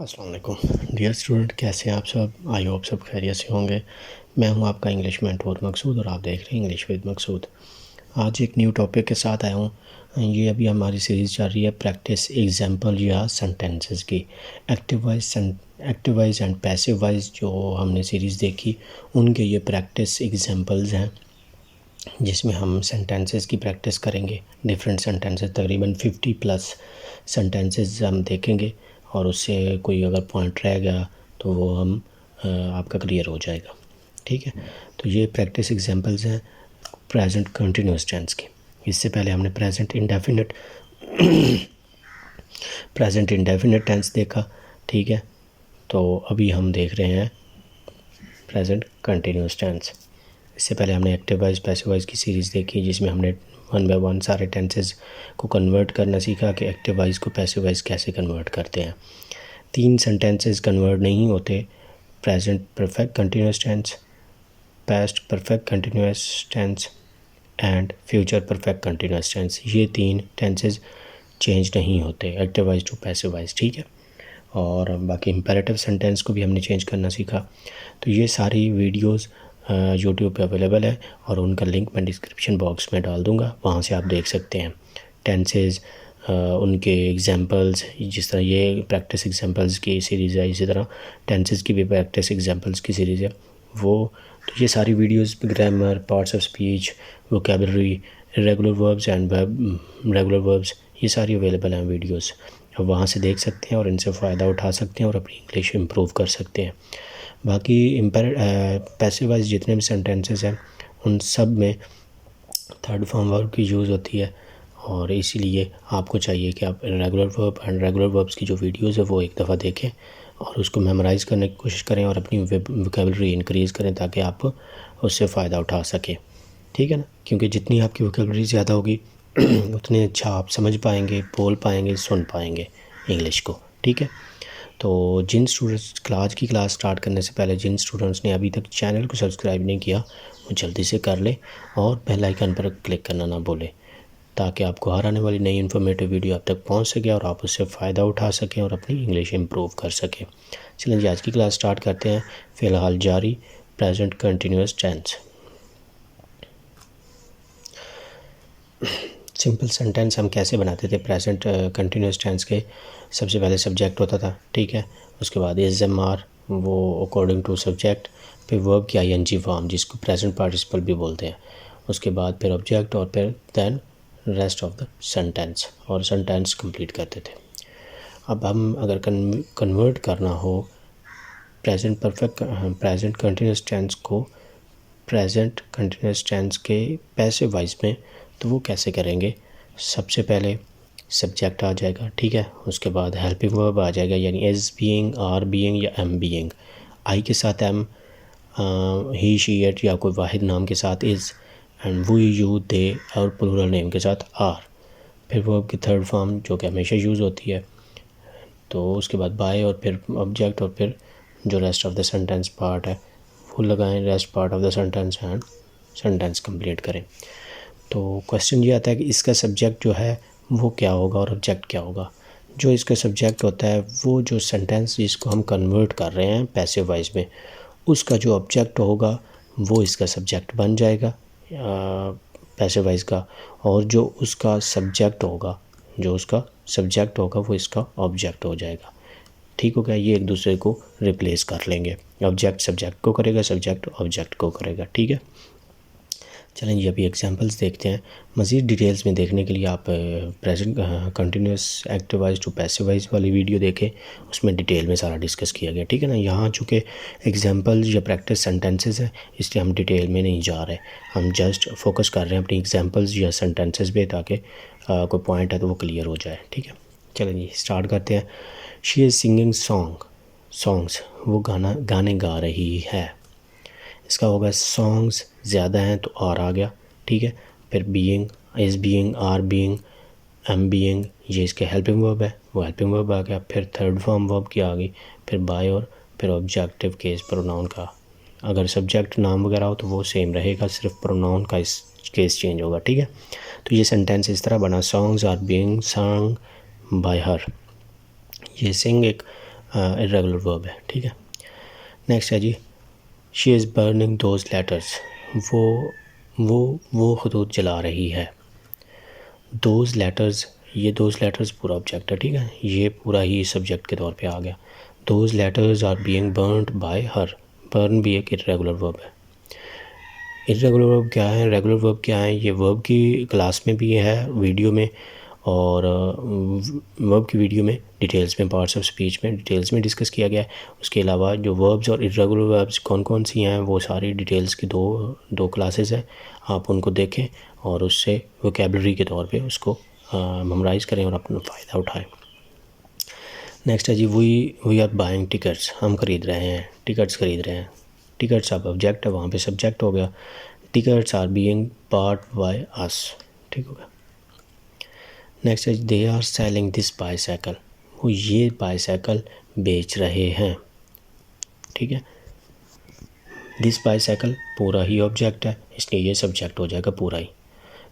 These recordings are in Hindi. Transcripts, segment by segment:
अस्सलाम वालेकुम डियर स्टूडेंट, कैसे हैं आप सब। आई होप सब खैरियत से होंगे। मैं हूं आपका इंग्लिश मेंटोर मकसूद और आप देख रहे हैं इंग्लिश विद मकसूद। आज एक न्यू टॉपिक के साथ आया हूं। ये अभी हमारी सीरीज़ चल रही है प्रैक्टिस एग्जांपल या सेंटेंसेस की। Active voice and passive wise जो हमने सीरीज़ देखी उनके ये प्रैक्टिस एग्जांपल्स हैं जिसमें हम सेंटेंसेस की प्रैक्टिस करेंगे। डिफरेंट सेंटेंसेस तकरीबन 50+ सेंटेंसेस हम देखेंगे और उससे कोई अगर पॉइंट रह गया तो वो हम आपका क्लियर हो जाएगा। ठीक है, तो ये प्रैक्टिस एग्जांपल्स हैं प्रेजेंट कंटिन्यूअस टेंस की। इससे पहले हमने प्रेजेंट इंडेफिनिट टेंस देखा। ठीक है, तो अभी हम देख रहे हैं प्रेजेंट कंटिन्यूअस टेंस। इससे पहले हमने एक्टिव वाइज पैसिव वाइज की सीरीज़ देखी जिसमें हमने 1 बाय 1 सारे टेंसेस को कन्वर्ट करना सीखा कि एक्टिव वाइज को पैसिव वाइज कैसे कन्वर्ट करते हैं। 3 सेंटेंसेस कन्वर्ट नहीं होते, present perfect continuous tense, past perfect continuous tense and future perfect continuous tense. ये 3 टेंसेस चेंज नहीं होते active voice to passive voice. ठीक है, और बाकी इम्पेरेटिव सेंटेंस को भी हमने चेंज करना सीखा। तो ये सारी वीडियोस यूट्यूब पे अवेलेबल है और उनका लिंक मैं डिस्क्रिप्शन बॉक्स में डाल दूँगा, वहाँ से आप देख सकते हैं टेंसेस, उनके एग्जांपल्स। जिस तरह ये प्रैक्टिस एग्जांपल्स की सीरीज़ है, इसी तरह टेंसेस की भी प्रैक्टिस एग्जांपल्स की सीरीज़ है वो। तो ये सारी videos grammar, parts of speech, vocabulary, regular verbs and regular verbs, ये सारी अवेलेबल हैं वीडियोस। अब वहाँ से देख सकते हैं और इनसे फ़ायदा उठा सकते हैं और अपनी इंग्लिश इम्प्रूव कर सकते हैं। बाकी पैसिव वाइज जितने भी सेंटेंसेस हैं उन सब में थर्ड फॉर्म वर्ब की यूज़ होती है और इसीलिए आपको चाहिए कि आप regular verb and regular verbs की जो वीडियोस है वो एक दफ़ा देखें और उसको मेमोराइज़ करने की कोशिश करें और अपनी वोकैबुलरी इंक्रीज़ करें ताकि आप उससे फ़ायदा उठा सकें। ठीक है ना, क्योंकि जितनी आपकी वोकैबुलरी ज़्यादा होगी उतने अच्छा आप समझ पाएंगे, बोल पाएंगे, सुन पाएंगे इंग्लिश को। ठीक है, तो जिन स्टूडेंट्स आज की क्लास स्टार्ट करने से पहले जिन स्टूडेंट्स ने अभी तक चैनल को सब्सक्राइब नहीं किया वो जल्दी से कर ले और बेल आइकन पर क्लिक करना ना भूलें ताकि आपको हर आने वाली नई इन्फॉर्मेटिव वीडियो आप तक पहुंच सके और आप उससे फ़ायदा उठा सकें और अपनी इंग्लिश इम्प्रूव कर सकें। चलें जी, आज की क्लास स्टार्ट करते हैं। फ़िलहाल जारी present continuous tense. Simple sentence हम कैसे बनाते थे प्रेजेंट कंटिन्यूअस टेंस के। सबसे पहले सब्जेक्ट होता था, ठीक है, उसके बाद इज़ एम आर वो अकॉर्डिंग टू सब्जेक्ट, फिर वर्ब की आईएनजी फॉर्म जिसको प्रेजेंट पार्टिसिपल भी बोलते हैं, उसके बाद फिर ऑब्जेक्ट और फिर then rest of the sentence और सेंटेंस कंप्लीट करते थे। अब हम अगर कन्वर्ट करना हो प्रेजेंट कंटिन्यूअस टेंस को प्रेजेंट कंटिन्यूअस टेंस के पैसिव वाइज में, तो वो कैसे करेंगे। सबसे पहले सब्जेक्ट आ जाएगा, ठीक है, उसके बाद हेल्पिंग वर्ब आ जाएगा यानी इज़ बीइंग, आर बीइंग या एम बीइंग। आई के साथ एम, ही शी इट या कोई वाहिद नाम के साथ इज़, एंड वो यू दे और प्लूरल नेम के साथ आर। फिर वर्ब की थर्ड फॉर्म जो कि हमेशा यूज़ होती है, तो उसके बाद बाय और फिर ऑब्जेक्ट और फिर जो rest of the sentence part है वो लगाएं, rest part of the sentence and sentence complete करें। तो क्वेश्चन ये आता है कि इसका सब्जेक्ट जो है वो क्या होगा और ऑब्जेक्ट क्या होगा। जो इसका सब्जेक्ट होता है वो जो सेंटेंस जिसको हम कन्वर्ट कर रहे हैं पैसिव वाइज में, उसका जो ऑब्जेक्ट होगा वो इसका सब्जेक्ट बन जाएगा पैसिव वाइज का, और जो उसका सब्जेक्ट होगा वो इसका ऑब्जेक्ट हो जाएगा। ठीक हो गया, ये एक दूसरे को रिप्लेस कर लेंगे, ऑब्जेक्ट सब्जेक्ट को करेगा, सब्जेक्ट ऑब्जेक्ट को करेगा। ठीक है, चलें जी अभी एग्जांपल्स देखते हैं। मज़ीद डिटेल्स में देखने के लिए आप present continuous active voice to passive voice वाली वीडियो देखें, उसमें डिटेल में सारा डिस्कस किया गया। ठीक है ना, यहाँ चूँकि एग्जांपल्स या प्रैक्टिस सेंटेंसेस है इसलिए हम डिटेल में नहीं जा रहे, हम जस्ट फोकस कर रहे हैं अपनी एग्जांपल्स या सेंटेंसेस पे ताकि कोई पॉइंट है तो वो क्लियर हो जाए। ठीक है, चलें जी स्टार्ट करते हैं। शी इज़ सिंगिंग सॉन्ग्स, वो गाने गा रही है। इसका होगा सॉन्ग्स ज़्यादा हैं तो आर आ गया, ठीक है, फिर being, is being, are being, am being, ये इसके हेल्पिंग वर्ब है, वो हेल्पिंग वर्ब आ गया, फिर थर्ड फॉर्म वर्ब की आ गई, फिर बाय और फिर ऑब्जेक्टिव केस प्रोनाउन का। अगर सब्जेक्ट नाम वगैरह हो तो वो सेम रहेगा, सिर्फ प्रोनाउन का इस केस चेंज होगा। ठीक है, तो ये सेंटेंस इस तरह बना, songs are being song by her. ये सिंग एक इर्रेगुलर वर्ब है, ठीक है। नेक्स्ट है जी, she is burning those letters, वो खतूत जला रही है। दोज लेटर्स, ये दोज लेटर्स पूरा ऑब्जेक्ट है, ठीक है, ये पूरा ही सब्जेक्ट के तौर पे आ गया। Those letters are being burned by her, burn भी एक इर्रेगुलर वर्ब है। इर्रेगुलर वर्ब क्या है, रेगुलर वर्ब क्या है, ये वर्ब की क्लास में भी है, वीडियो में, और वर्ब की वीडियो में डिटेल्स में, पार्ट्स ऑफ स्पीच में डिटेल्स में डिस्कस किया गया है। उसके अलावा जो वर्ब्स और इर्रेगुलर वर्ब्स कौन कौन सी हैं, वो सारी डिटेल्स की दो क्लासेस हैं, आप उनको देखें और उससे वोकेबलरी के तौर पे उसको मेमोराइज़ करें और अपना फ़ायदा उठाएं। नेक्स्ट है जी, वी आर बाइंग टिकट्स, हम ख़रीद रहे हैं, टिकट्स ख़रीद रहे हैं। टिकट्स अब ऑब्जेक्ट है, वहाँ पे सब्जेक्ट हो गया। Tickets are being bought by us, ठीक हो गया। नेक्स्ट है, they are selling this bicycle, वो ये बाईसाइकिल बेच रहे हैं, ठीक है। दिस बाईसाइकिल पूरा ही ऑब्जेक्ट है, इसलिए ये सब्जेक्ट हो जाएगा पूरा ही।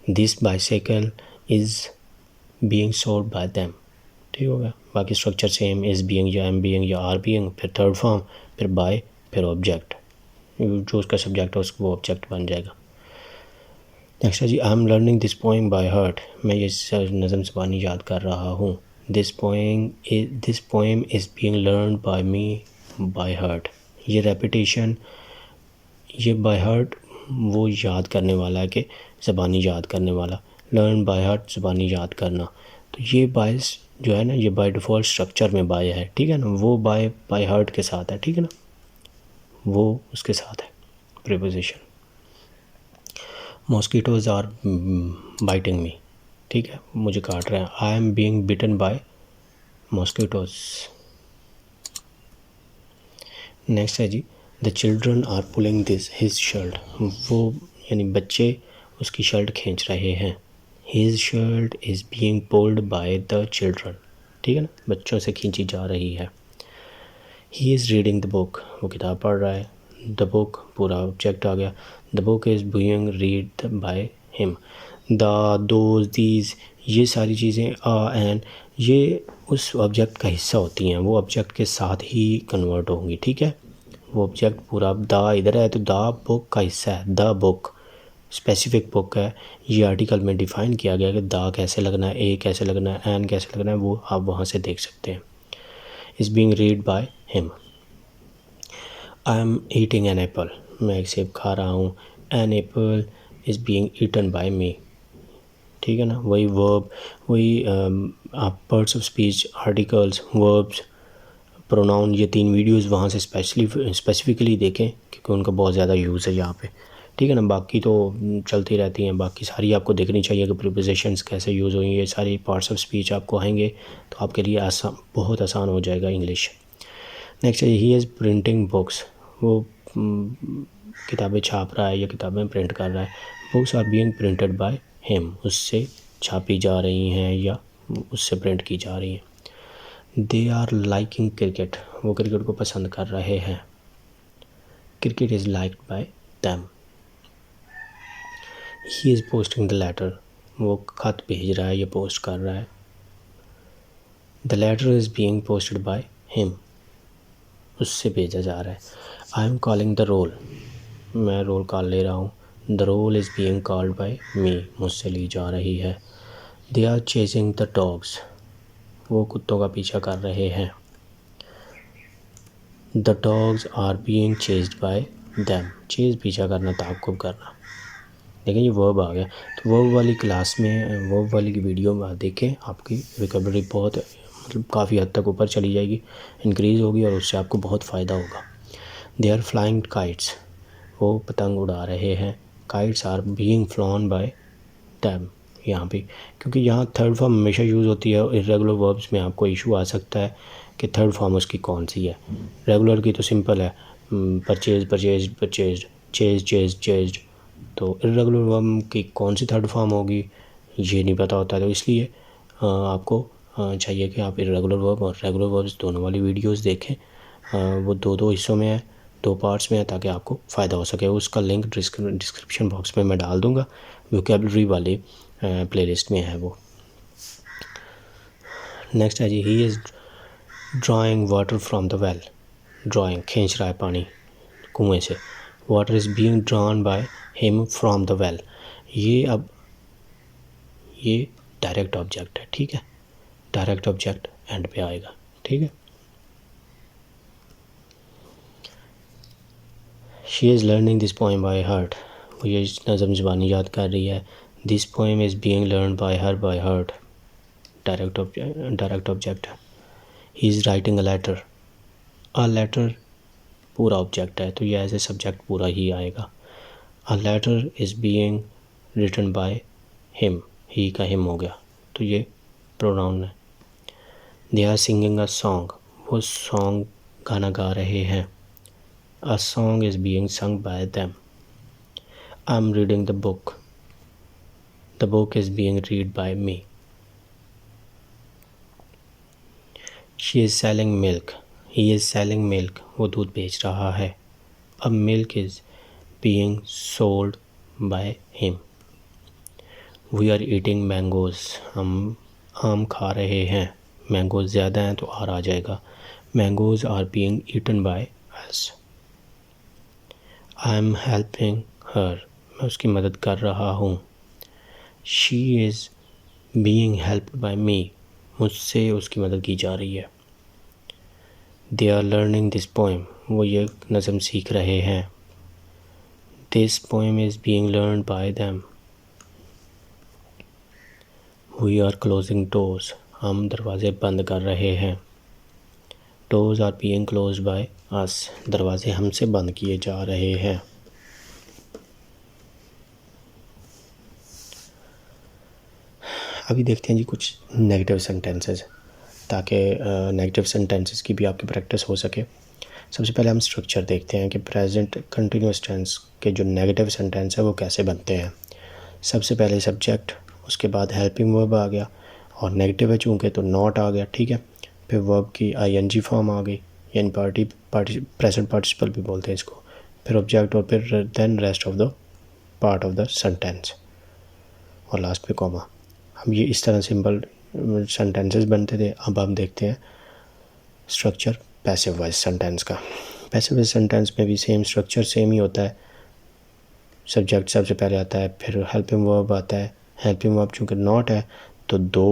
This bicycle is being sold by them, ठीक हो गया। बाकी स्ट्रक्चर सेम, इज़ बीइंग या एम बीइंग या आर बीइंग, फिर थर्ड फॉर्म, फिर बाय, फिर ऑब्जेक्ट, जो उसका सब्जेक्ट है उसको वो ऑब्जेक्ट बन जाएगा। नेक्स्ट है जी, I am learning this poem by heart, मैं ये नज़म ज़बानी याद कर रहा हूँ। This poem is being learn by me by heart, ये रेपिटेशन, ये बाय हार्ट वो याद करने वाला है कि ज़बानी याद करने वाला, लर्न बाय हार्ट ज़बानी याद करना, तो ये बायस जो है ना, ये बाय डिफ़ॉल्ट स्ट्रक्चर में बाय है, ठीक है ना, वो बाय हार्ट के साथ है, ठीक है ना, वो उसके साथ है preposition. Mosquitoes are biting me, ठीक है, मुझे काट रहे हैं। I am being bitten by mosquitoes. Next है जी, the children are pulling his shirt, वो यानी बच्चे उसकी शर्ट खींच रहे हैं। His shirt is being pulled by the children, ठीक है ना, बच्चों से खींची जा रही है। He is reading the book, वो किताब पढ़ रहा है। द बुक पूरा ऑब्जेक्ट आ गया। The book is being read by him. The, those, these, ये सारी चीज़ें एंड ये उस ऑब्जेक्ट का हिस्सा होती हैं, वो ऑब्जेक्ट के साथ ही कन्वर्ट होंगी, ठीक है। वो ऑब्जेक्ट पूरा, द इधर है तो द बुक का हिस्सा है, द बुक स्पेसिफिक बुक है, ये आर्टिकल में डिफ़ाइन किया गया कि द कैसे लगना है, ए कैसे लगना है, एन कैसे लगना है, वो आप वहाँ से देख सकते हैं। Is being read by him. I am eating an apple, मैं एक सेब खा रहा हूँ। An apple is being eaten by me, ठीक है ना, वही वर्ब, वही आप parts of speech, articles, verbs, pronoun, ये 3 वीडियोस वहाँ से स्पेसिफिकली देखें क्योंकि उनका बहुत ज़्यादा यूज़ है यहाँ पे, ठीक है ना। बाकी तो चलती रहती हैं, बाकी सारी आपको देखनी चाहिए कि प्रीपोजिशंस कैसे यूज़ हुई, ये सारी पार्ट्स ऑफ स्पीच आपको आएंगे तो आपके लिए बहुत आसान हो जाएगा इंग्लिश। नेक्स्ट है, ही इज़ प्रिंटिंग बुक्स, वो किताबें छाप रहा है या किताबें प्रिंट कर रहा है। Books are being printed by him, उससे छापी जा रही हैं या उससे प्रिंट की जा रही हैं। दे आर लाइकिंग क्रिकेट, वो क्रिकेट को पसंद कर रहे हैं। Cricket is liked by them. He is posting the letter, वो खत भेज रहा है या पोस्ट कर रहा है। The letter is being posted by him, उससे भेजा जा रहा है। I am calling the roll, मैं रोल कॉल ले रहा हूँ। The roll is being called by me, मुझसे ली जा रही है। They are chasing the dogs, वो कुत्तों का पीछा कर रहे हैं। The dogs are being chased by them, chase पीछा करना, ताक़ुब करना। देखिए ये वर्ब आ गया, तो वर्ब वाली क्लास में, वर्ब वाली वीडियो में देखें, आपकी वोकैबुलरी बहुत मतलब काफ़ी हद तक ऊपर चली जाएगी, इंक्रीज़ होगी और उससे आपको बहुत फ़ायदा होगा। दे आर फ्लाइंग काइट्स, वो पतंग उड़ा रहे हैं। Kites are being flown by them, यहाँ पे क्योंकि यहाँ थर्ड फॉर्म हमेशा यूज़ होती है। इर्रेगुलर वर्ब्स में आपको इशू आ सकता है कि थर्ड फॉर्म उसकी कौन सी है। रेगुलर की तो सिंपल है, purchase purchase purchase, chase chase chased, तो इर्रेगुलर वर्ब की कौन सी थर्ड फॉर्म होगी ये नहीं पता होता, तो इसलिए आपको चाहिए कि आप इर्रेगुलर वर्ब और रेगुलर वर्ब्स दोनों वाली वीडियोस देखें। वो दो हिस्सों में है, 2 पार्ट्स में है, ताकि आपको फ़ायदा हो सके। उसका लिंक डिस्क्रिप्शन बॉक्स में मैं डाल दूँगा, वोकैबुलरी वाले प्लेलिस्ट में है वो। नेक्स्ट है जी, he is drawing water from the well, drawing खींच रहा है पानी कुएं से, water is being drawn by him from the well. ये डायरेक्ट ऑब्जेक्ट है, ठीक है, डायरेक्ट ऑब्जेक्ट एंड पे आएगा, ठीक है। She is learning this poem by heart, वो ये नज़म ज़बानी याद कर रही है। This poem is being learn by heart, direct object है। He is writing a letter पूरा ऑब्जेक्ट है, तो ये एज ए सब्जेक्ट पूरा ही आएगा। A letter is being written by him, he का हिम हो गया, तो ये प्रोनाउन है। They are singing a song, वो सॉन्ग गाना गा रहे हैं। A song is being sung by them. I am reading the book is being read by me. She is selling milk, he is selling milk, वो दूध बेच रहा है। A milk is being sold by him. We are eating mangoes, हम आम खा रहे हैं। मैंगोज़ ज़्यादा हैं तो आर आ जाएगा। Mangoes are being eaten by us. I am helping her, मैं उसकी मदद कर रहा हूँ। She is being helped by me, मुझसे उसकी मदद की जा रही है। They are learning this poem, वो ये नज़म सीख रहे हैं। This poem is being learned by them. We are closing doors, हम दरवाज़े बंद कर रहे हैं। Doors are being closed by us, दरवाज़े हमसे बंद किए जा रहे हैं। अभी देखते हैं जी कुछ नेगेटिव सेंटेंसेस, ताकि नेगेटिव सेंटेंसेस की भी आपकी प्रैक्टिस हो सके। सबसे पहले हम स्ट्रक्चर देखते हैं कि प्रेजेंट कंटिन्यूस टेंस के जो नेगेटिव सेंटेंस है वो कैसे बनते हैं। सबसे पहले सब्जेक्ट, उसके बाद हेल्पिंग वर्ब आ गया, और नेगेटिव है चूँकि तो नॉट आ गया, ठीक है। फिर वर्ब की आईएनजी फॉर्म आ गई, यानी प्रेजेंट पार्टिसिपल भी बोलते हैं इसको। फिर ऑब्जेक्ट, और फिर then rest of the part of the sentence, और लास्ट पे कॉमा। हम ये इस तरह सिंपल सेंटेंसेस बनते थे। अब हम देखते हैं स्ट्रक्चर पैसिव वॉइस सेंटेंस का। पैसिव वॉइस सेंटेंस में भी सेम स्ट्रक्चर, सेम ही होता है। सब्जेक्ट सबसे पहले आता है, फिर हेल्पिंग वर्ब आता है। हेल्पिंग वर्ब चूँकि नॉट है तो दो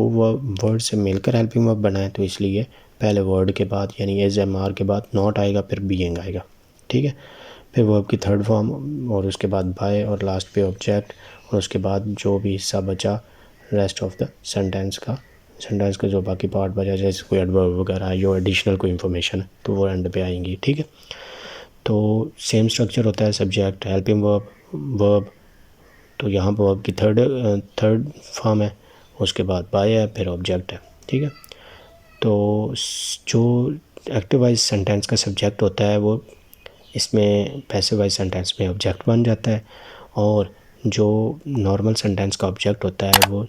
वर्ड से मिलकर हेल्पिंग वर्ब बना है, तो इसलिए पहले वर्ड के बाद यानी एज एम आर के बाद नॉट आएगा, फिर बीइंग आएगा, ठीक है। फिर वर्ब की थर्ड फॉर्म, और उसके बाद बाय, और लास्ट पे ऑब्जेक्ट, और उसके बाद जो भी हिस्सा बचा रेस्ट ऑफ द सेंटेंस का जो बाकी पार्ट बचा, जैसे कोई एडवर्ब वगैरह जो एडिशनल कोई इन्फॉर्मेशन है तो वो एंड पे आएंगी, ठीक है। तो सेम स्ट्रक्चर होता है, सब्जेक्ट, हेल्पिंग वर्ब, तो यहाँ पर वर्ब की थर्ड फॉर्म है, उसके बाद बाय है, फिर ऑब्जेक्ट है, ठीक है। तो जो एक्टिव वॉइस सेंटेंस का सब्जेक्ट होता है वो इसमें पैसिव वॉइस सेंटेंस में ऑब्जेक्ट बन जाता है, और जो नॉर्मल सेंटेंस का ऑब्जेक्ट होता है वो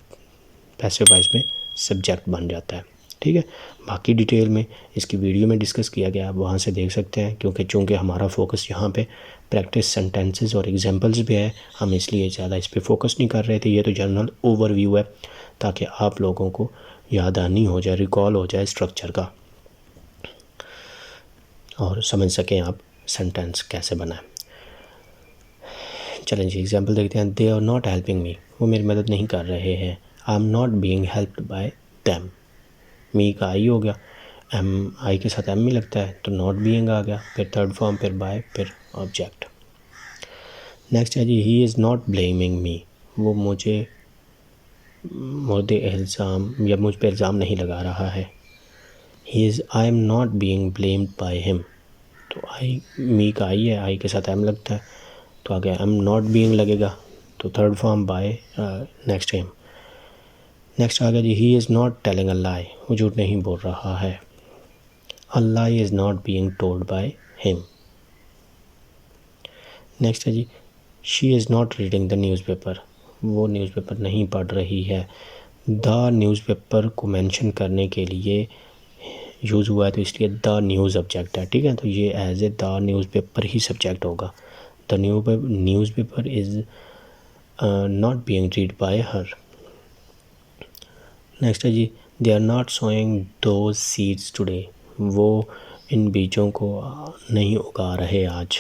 पैसिव वॉइस में सब्जेक्ट बन जाता है, ठीक है। बाकी डिटेल में इसकी वीडियो में डिस्कस किया गया, आप वहाँ से देख सकते हैं, क्योंकि चूँकि हमारा फोकस यहाँ पे प्रैक्टिस सेंटेंसेस और एग्जांपल्स भी है, हम इसलिए ज़्यादा इस पर फोकस नहीं कर रहे थे। ये तो जनरल ओवरव्यू है, ताकि आप लोगों को याददानी हो जाए, रिकॉल हो जाए स्ट्रक्चर का, और समझ सकें आप सेंटेंस कैसे बनाएं। चलें जी एग्जांपल देखते हैं। They are not helping me, वो मेरी मदद नहीं कर रहे हैं। I am not being helped by them, me का आई हो गया, एम आई के साथ एम ही लगता है तो नॉट बीइंग आ गया, फिर थर्ड फॉर्म, फिर बाय, फिर ऑब्जेक्ट। नेक्स्ट है जी, he is not blaming me, वो मुझे मुझे इल्ज़ाम या मुझ पर इल्ज़ाम नहीं लगा रहा है। He is I am not being blamed by him, तो आई मी का आई है, आई के साथ एम लगता है तो आगे एम नॉट बीइंग लगेगा, तो third form by, next him. Next आ गया जी, he is not telling a lie, वो झूठ नहीं बोल रहा है। A lie is not being told by him. Next है जी, she is not reading the newspaper, वो न्यूज़पेपर नहीं पढ़ रही है। द न्यूज़पेपर को मेंशन करने के लिए यूज़ हुआ है, तो इसलिए द न्यूज़ ऑब्जेक्ट है, ठीक है। तो ये एज ए द न्यूज़पेपर ही सब्जेक्ट होगा। The newspaper is not being read by her. Next है जी, they are not sowing those seeds today, वो इन बीजों को नहीं उगा रहे आज।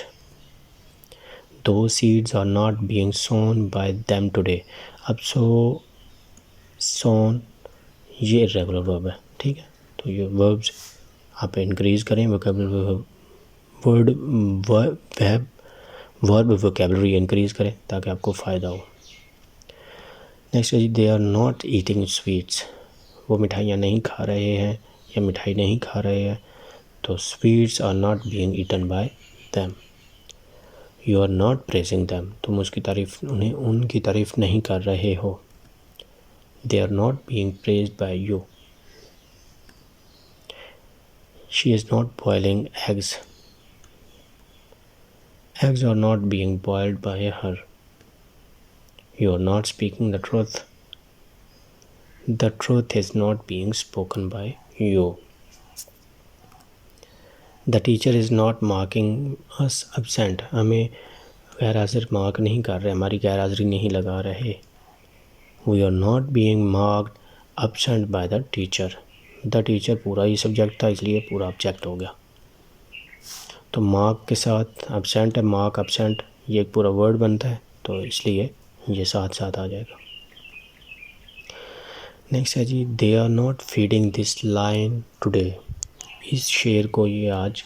Those seeds are not being sown by them today. अब sown ये irregular verb है, ठीक है। तो ये verbs आप इंक्रीज़ करें, वर्ब वोकेबलरी इंक्रीज़ करें ताकि आपको फ़ायदा हो। नेक्स्ट है जी, they are not eating sweets. वो मिठाइयाँ नहीं खा रहे हैं या मिठाई नहीं खा रहे हैं। तो sweets are not being eaten by them. You are not praising them, तुम उनकी तारीफ़ नहीं कर रहे हो। They are not being praised by you. She is not boiling eggs. Eggs are not being boiled by her. You are not speaking the truth. The truth is not being spoken by you. The teacher is not marking us absent. हमें गैर हाजिर मार्क नहीं कर रहे, हमारी गैर हाजिरी नहीं लगा रहे। We are not being marked absent by the teacher. The teacher पूरा ही सब्जेक्ट था, इसलिए पूरा ऑब्जेक्ट हो गया। तो मार्क के साथ एब्सेंट है, मार्क एब्सेंट, ये एक पूरा वर्ड बनता है, तो इसलिए ये साथ साथ आ जाएगा। नेक्स्ट है जी, they are not feeding this line today. इस शेर को ये आज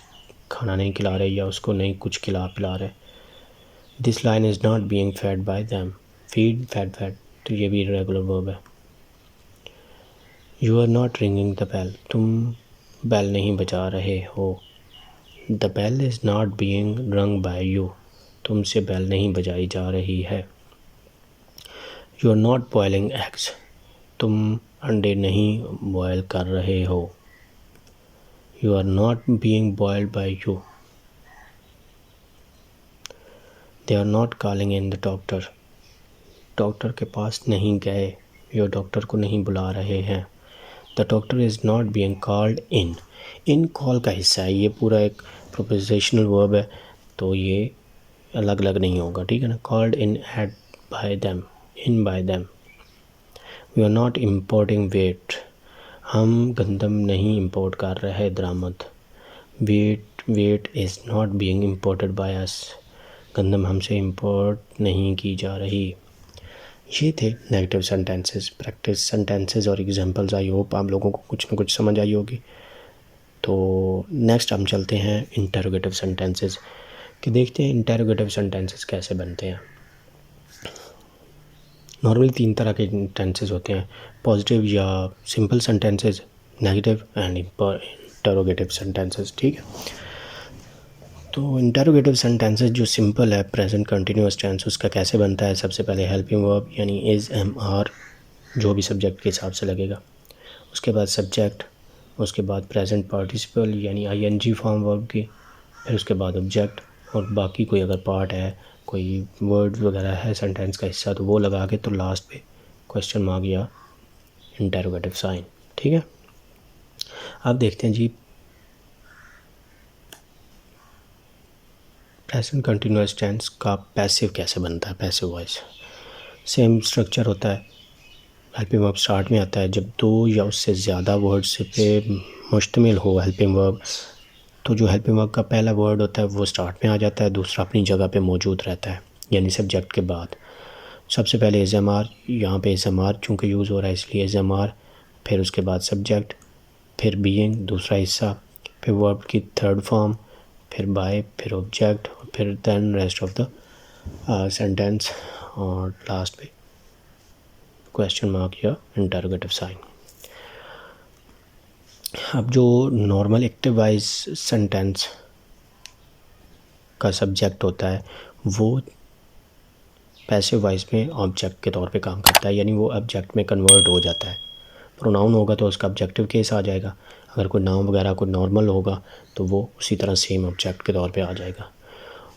खाना नहीं खिला रहे या उसको नहीं कुछ पिला रहे। This line is not being fed by them. Feed, fed, तो ये भी रेगुलर वर्ब है। You are not ringing the bell. तुम बेल नहीं बजा रहे हो। The bell is not being rung by you. तुमसे बेल नहीं बजाई जा रही है। You are not boiling eggs. तुम अंडे नहीं बॉयल कर रहे हो। You are not being boiled by you. They are not calling in the doctor. Doctor के पास नहीं गए या डॉक्टर को नहीं बुला रहे हैं। The doctor is not being called in. In call का हिस्सा है, ये पूरा एक प्रोपोजिशनल वर्ब है, तो ये अलग अलग नहीं होगा, ठीक है ना। Called in eight by them, in by them. We are not importing wheat. हम गंदम नहीं इम्पोर्ट कर रहे, दरामद। Wheat is not being imported by us. गंदम हमसे इम्पोर्ट नहीं की जा रही। ये थे नेगेटिव सेंटेंसेस, प्रैक्टिस सेंटेंसेस और एग्जांपल्स। आई होप आप लोगों को कुछ ना कुछ समझ आई होगी। तो नेक्स्ट हम चलते हैं इंटरोगेटिव सेंटेंसेस कि देखते हैं इंटरोगेटिव सेंटेंसेस कैसे बनते हैं। नॉर्मली 3 तरह के टेंसेस होते हैं, पॉजिटिव या simple sentences, negative and interrogative sentences, ठीक है। तो इंटरोगेटिव सेंटेंसेस जो सिंपल है, प्रेजेंट कंटिन्यूअस टेंस, उसका कैसे बनता है। सबसे पहले हेल्पिंग वर्ब यानी इज़, एम, आर, जो भी सब्जेक्ट के हिसाब से लगेगा। उसके बाद सब्जेक्ट, उसके बाद प्रेजेंट पार्टिसिपल यानी आईएनजी फॉर्म वर्ब की, फिर उसके बाद ऑब्जेक्ट, और बाकी कोई अगर पार्ट है, कोई वर्ड वगैरह है सेंटेंस का हिस्सा, तो वो लगा के, तो लास्ट पे क्वेश्चन मार्क या इंटरोगेटिव साइन, ठीक है। अब देखते हैं जी प्रेजेंट कंटिन्यूअस टेंस का पैसिव कैसे बनता है। पैसिव वॉइस सेम स्ट्रक्चर होता है। हेल्पिंग वर्ब स्टार्ट में आता है। जब 2 या उससे ज़्यादा वर्ड्स पे मुश्तमिल हो हेल्पिंग वर्ब, तो जो हेल्पिंग वर्ब का पहला वर्ड होता है वो स्टार्ट में आ जाता है, दूसरा अपनी जगह पे मौजूद रहता है, यानी सब्जेक्ट के बाद। सबसे पहले इज़ एम आर, यहाँ पे इज़ एम आर चूँकि यूज़ हो रहा है इसलिए इज़ एम आर, फिर उसके बाद सब्जेक्ट, फिर बीइंग दूसरा हिस्सा, फिर वर्ब की थर्ड फॉर्म, फिर बाय, फिर ऑब्जेक्ट, फिर then rest of the sentence, और लास्ट पे क्वेश्चन मार्क या इंटरोगेटिव साइन। अब जो नॉर्मल एक्टिव वाइज सेंटेंस का सब्जेक्ट होता है वो पैसिव वाइज में ऑब्जेक्ट के तौर पे काम करता है, यानी वो ऑब्जेक्ट में कन्वर्ट हो जाता है। प्रोनाउन होगा तो उसका ऑब्जेक्टिव केस आ जाएगा, अगर कोई नाउन वगैरह कोई नॉर्मल होगा तो वो उसी तरह सेम ऑब्जेक्ट के तौर पे आ जाएगा।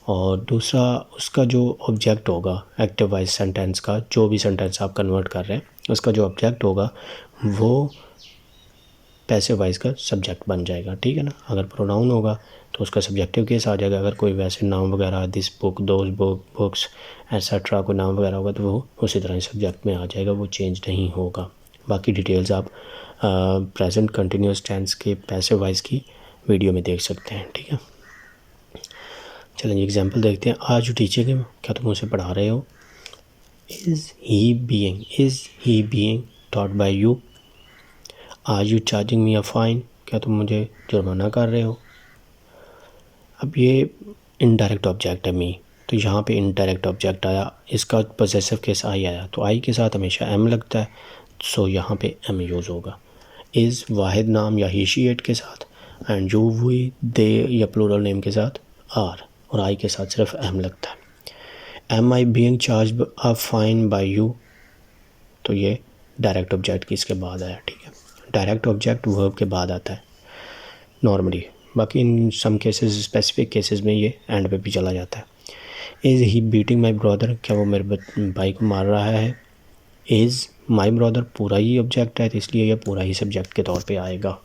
और दूसरा उसका जो ऑब्जेक्ट होगा एक्टिव वाइज सेंटेंस का, जो भी सेंटेंस आप कन्वर्ट कर रहे हैं उसका जो ऑब्जेक्ट होगा वो पैसिव वाइज का सब्जेक्ट बन जाएगा, ठीक है ना। अगर प्रोनाउन होगा तो उसका सब्जेक्टिव केस आ जाएगा। अगर कोई वैसे नाउन वगैरह, this book, those books etcetera, कोई नाउन वगैरह होगा तो वो उसी तरह सब्जेक्ट में आ जाएगा, वो चेंज नहीं होगा। बाकी डिटेल्स आप प्रेजेंट कंटिन्यूअस टेंस के पैसिव वाइज की वीडियो में देख सकते हैं, ठीक है। चलें एग्जांपल देखते हैं। आज यू टीचिंग हिम, क्या तुम उसे पढ़ा रहे हो। Is he being taught by you. Are you charging me a fine, क्या तुम मुझे जुर्माना कर रहे हो। अब ये इनडायरेक्ट ऑब्जेक्ट है मी, तो यहाँ पे इनडायरेक्ट ऑब्जेक्ट आया, इसका पोजेसिव केस आई आया, तो आई के साथ हमेशा एम लगता है, सो यहाँ पे एम यूज़ होगा। इज़ वाहिद नाम या ही शी इट के साथ, एंड जो वी दे या प्लूरल नेम के साथ आर, और आई के साथ सिर्फ एम लगता है। Am I being charge a fine by you, तो ये डायरेक्ट ऑब्जेक्ट की इसके बाद आया, ठीक है। डायरेक्ट ऑब्जेक्ट वर्ब के बाद आता है नॉर्मली, बाकी इन सम केसेस स्पेसिफिक केसेस में ये एंड पे भी चला जाता है। Is he beating my brother, क्या वो मेरे भाई को मार रहा है। इज़ माई ब्रदर पूरा ही ऑब्जेक्ट है, तो इसलिए यह पूरा ही सब्जेक्ट के तौर पे आएगा।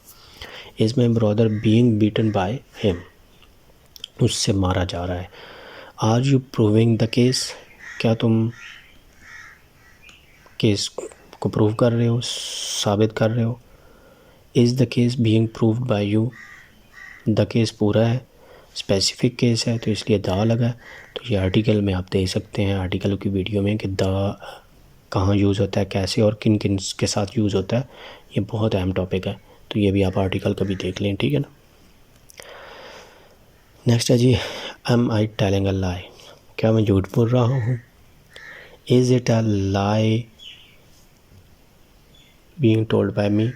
Is my brother being beaten by him, उससे मारा जा रहा है। Are you proving the case, क्या तुम केस को प्रूव कर रहे हो, साबित कर रहे हो। Is the case being proved bye you, the case पूरा है, स्पेसिफिक केस है तो इसलिए द लगा। तो ये आर्टिकल में आप देख सकते हैं आर्टिकल की वीडियो में कि द कहाँ यूज़ होता है, कैसे और किन किन के साथ यूज़ होता है, ये बहुत अहम टॉपिक है, तो ये भी आप आर्टिकल कभी देख लें, ठीक है ना। नेक्स्ट है जी, एम आई टेलिंग अ लाई, क्या मैं झूठ बोल रहा हूँ। Is it a lie being told by me,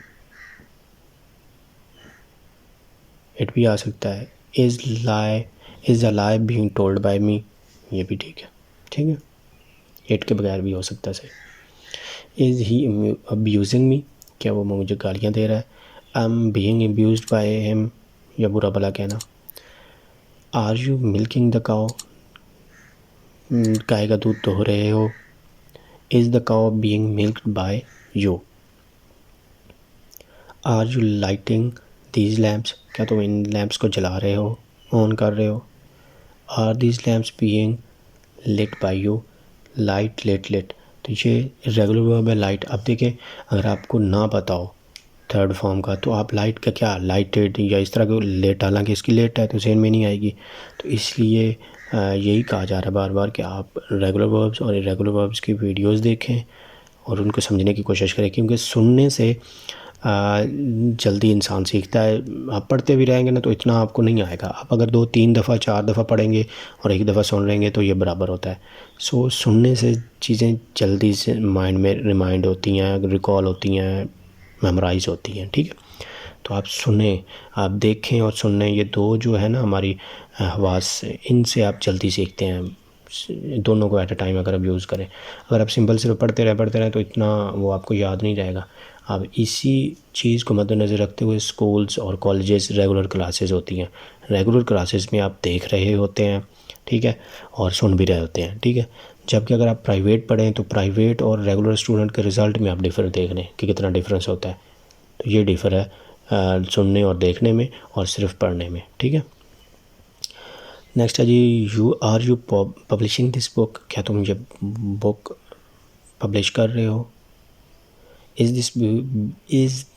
it भी आ सकता है। Is a lie being told by me, ये भी ठीक है, ठीक है, इट के बगैर भी हो सकता है सही। इज़ ही अब्यूजिंग मी, क्या वो मुझे गालियाँ दे रहा है। I am being abused by him, या बुरा भला कहना। Are you milking the cow, गाय का दूध दो रहे हो। Is the cow being milked by you. Are you lighting these lamps, क्या तुम इन लैम्प्स को जला रहे हो, ऑन कर रहे हो। Are these lamps being lit by you, light lit, तो ये रेगुलर वर्ब है लाइट। अब देखें अगर आपको ना पता हो थर्ड फॉर्म का, तो आप लाइट का क्या लाइटेड या इस तरह के लेट, हालांकि इसकी लेट है तो सेन में नहीं आएगी, तो इसलिए यही कहा जा रहा है बार बार कि आप रेगुलर वर्ब्स और इरेगुलर वर्ब्स की वीडियोस देखें और उनको समझने की कोशिश करें, क्योंकि सुनने से जल्दी इंसान सीखता है। आप पढ़ते भी रहेंगे ना तो इतना आपको नहीं आएगा, आप अगर 2-3 दफ़ा 4 दफ़ा पढ़ेंगे और एक दफ़ा सुन लेंगे तो ये बराबर होता है। सो सुनने से चीज़ें जल्दी से माइंड में रिमाइंड होती हैं, रिकॉल होती हैं, मेमोराइज होती हैं, ठीक है। तो आप सुने, आप देखें और सुनने, ये दो जो है ना हमारी हवास, इनसे आप जल्दी सीखते हैं। दोनों को एट अ टाइम अगर आप यूज़ करें, अगर आप सिंपल सिर्फ पढ़ते रहे तो इतना वो आपको याद नहीं रहेगा। अब इसी चीज़ को मद्देनज़र रखते हुए स्कूल्स और कॉलेजेस रेगुलर क्लासेस होती हैं, रेगुलर क्लासेस में आप देख रहे होते हैं, ठीक है, और सुन भी रहे होते हैं, ठीक है। जबकि अगर आप प्राइवेट पढ़ें तो प्राइवेट और रेगुलर स्टूडेंट के रिज़ल्ट में आप डिफर देख लें कि कितना डिफरेंस होता है। तो ये डिफ़र है सुनने और देखने में और सिर्फ पढ़ने में, ठीक है। नेक्स्ट है जी, are you publishing this book, क्या तुम ये बुक पब्लिश कर रहे हो। Is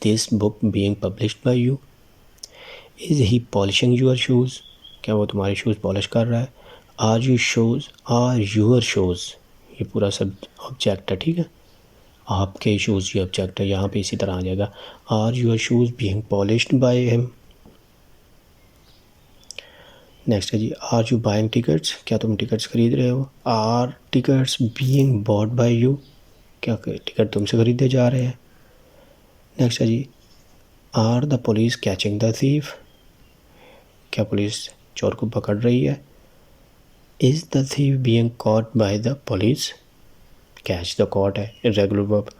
this book being published by you. Is he polishing your shoes, क्या वो तुम्हारे शूज़ पॉलिश कर रहा है। आर यूर शूज़, ये पूरा सब ऑब्जेक्ट है, ठीक है, आपके शूज़ ये ऑब्जेक्ट है, यहाँ पे इसी तरह आ जाएगा। Are your shoes being polished by him. Next है जी, आर यू बाइंग टिकट्स, क्या तुम टिकट्स खरीद रहे हो। Are tickets being bought by you, क्या टिकट तुमसे खरीदे जा रहे हैं। नेक्स्ट है जी, are the police catching the thief, क्या पुलिस चोर को पकड़ रही है। Is the thief being caught by the police, catch the caught है irregular verb.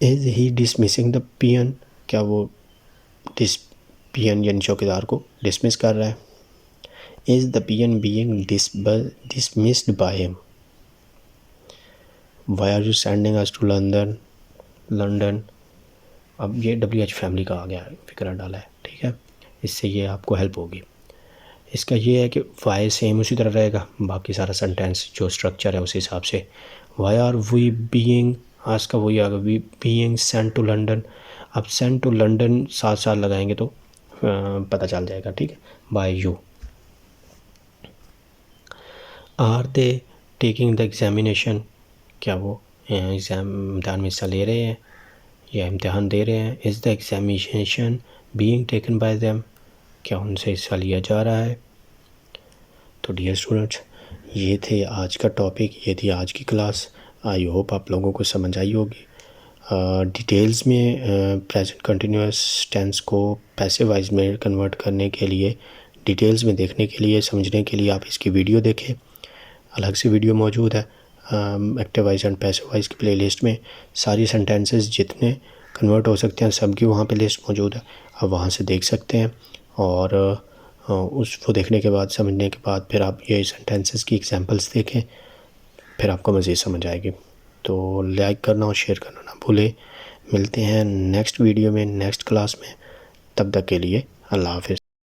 Is he dismissing the पियन, क्या वो पियन यानी चौकीदार को डिसमिस कर रहा है। Is the peon being dismissed by him. Why are you sending us to London. अब ये WH फैमिली का आ गया है, फिक्रा डाला है, ठीक है, इससे ये आपको हेल्प होगी। इसका ये है कि वाई सेम उसी तरह रहेगा, बाकी सारा सेंटेंस जो स्ट्रक्चर है उस हिसाब से। वाई आर वी बीइंग, आज का वही आगे, we being sent to London. अब सेंट टू लंदन साथ साथ लगाएंगे तो पता चल जाएगा, ठीक है, by you. Are they taking the examination, क्या वो इम्तहान में हिस्सा ले रहे हैं या इम्तहान दे रहे हैं। Is the examination being taken by them, क्या उनसे हिस्सा लिया जा रहा है। तो डियर स्टूडेंट्स, ये थे आज का टॉपिक, ये थी आज की क्लास। आई होप आप लोगों को समझ आई होगी। डिटेल्स में प्रेजेंट कंटिन्यूअस टेंस को पैसिव वॉइस में कन्वर्ट करने के लिए, डिटेल्स में देखने के लिए, समझने के लिए आप इसकी वीडियो देखें। अलग से वीडियो मौजूद है active voice and passive voice की प्लेलिस्ट में। सारी सेंटेंसेस जितने कन्वर्ट हो सकते हैं सबकी वहाँ पे लिस्ट मौजूद है, आप वहाँ से देख सकते हैं। और उसको देखने के बाद, समझने के बाद फिर आप ये सेंटेंसेस की एग्जांपल्स देखें, फिर आपको मज़ीद समझ आएगी। तो लाइक करना और शेयर करना ना भूलें। मिलते हैं नेक्स्ट वीडियो में, नेक्स्ट क्लास में। तब तक के लिए अल्लाह हाफ़िज़।